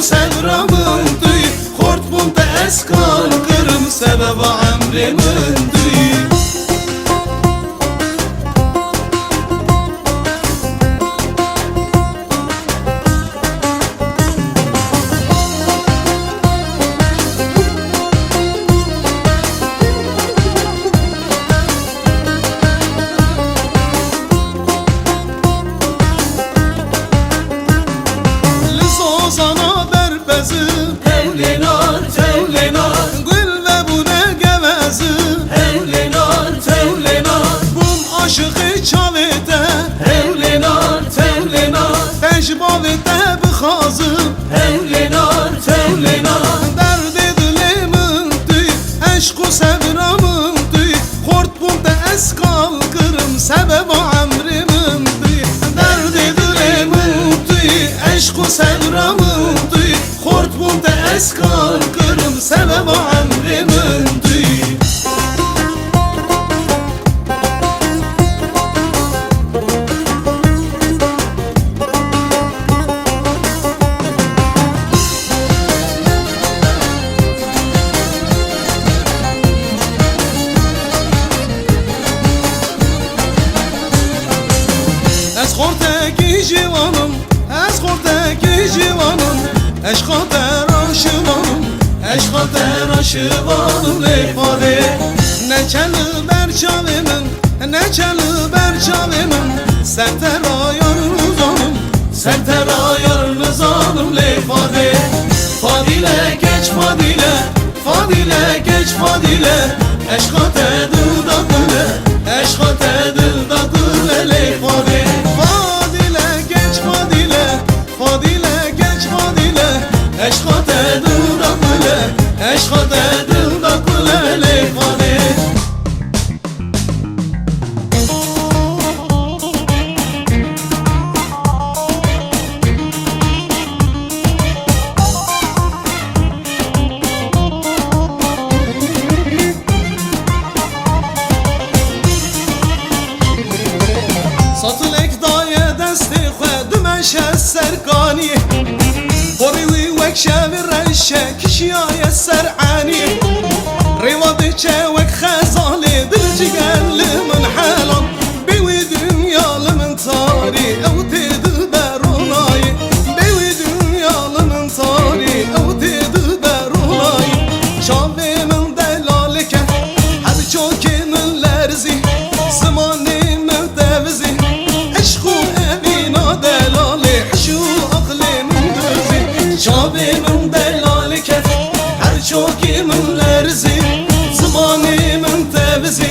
sevramın duy Xort bunda eskal kırım sebeba emrimin duy Tevlena بخازم Tevlenar, tevlenar درد دلمın duy aşk و sevremın duy Xort bunda eskal kırım sebep o emrimin duy درد دلمın duy aşk و sevremın duy Xort bunda eskal kırım sebep o emrimin duy از خورتکی جوانم از خورتکی جوانم عشق تراشوانم عشق تراشوانم لیفاده نچلو برچاوی من نچلو چاوی من سرتر آیار نزانم سرتر آیار نزانم لیفاده فادیله geç فادیله فادیله geç فادیله عشق دل داغله عشق دل داغله لیفاده عشق دل داغله عشق دل داغله لیفاده سطلك داية دستي خد مشى السرقاني بوري وك شاف الرشة كشيايا السرعاني رياضي وك خزالي دلجي قال من حالم بيوي دنيا لمن طاري او تدبروناي بيوي دنيا لمن طاري او تدبروناي شافي من دلالك هذا شوكي من لرزي زماني من تفزي عشقو امينا دلالي حشو عقلي من درزي شافي من دلالك هر شوكي من لرزي زماني من تفزي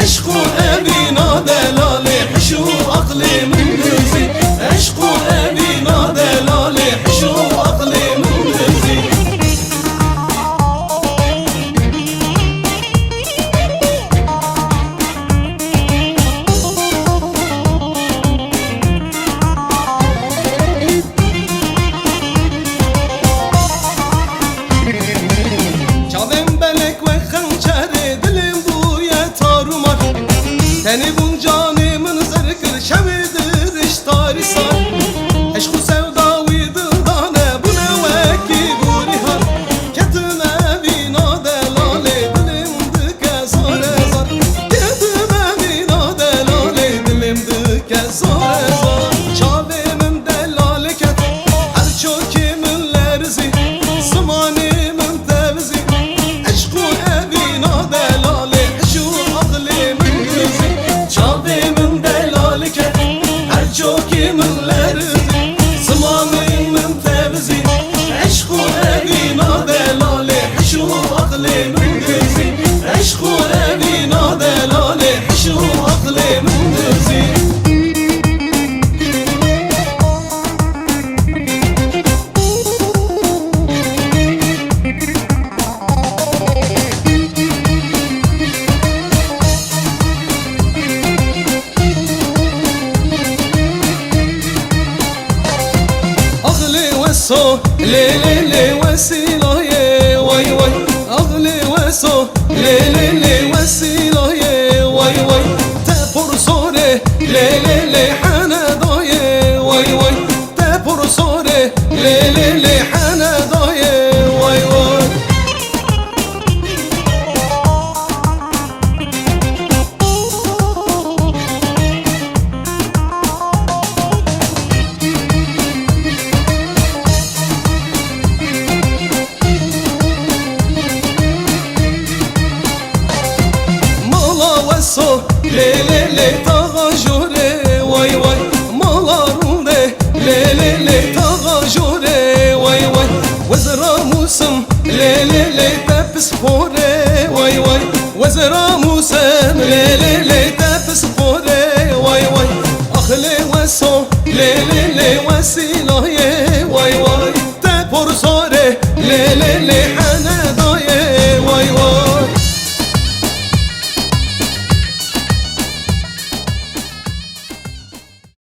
عشقو امينا دلالي حشو عقلي من درزي عشقو امينا دلالي حشو عقلي من درزي Seni bul canımın zırkır şevidir iştari sar Eşku sevdavi dildane bu ne vekki bu rihar Ketime bina delale dilimdike zare zar Ketime bina delale dilimdike zare zar Çavimin delale ket her çok kimin lerzi Zımanimin tevzi Eşku evina delale şu aklimin gözü Çavimin delalike her çok kiminlerdi Zımanimin tevzi Eşku evina delale şu aklimin gözü Eşku evina delale şu aklimin gözü وسو ليلي وسيله واي واي اغلي وسو ليلي وسيله واي واي تبور صوره ليلي حنا ضاي واي واي تبور صوره ليلي حنا واسو ليلي تغاجوري واي واي مالاروني ليلي تغاجوري واي واي وزرا موسم ليلي تبس فوري واي واي وزرا موسم ليلي تبس فوري واي واي أخلي واسو ليلي وسيلة واي واي تبور صوري ليلي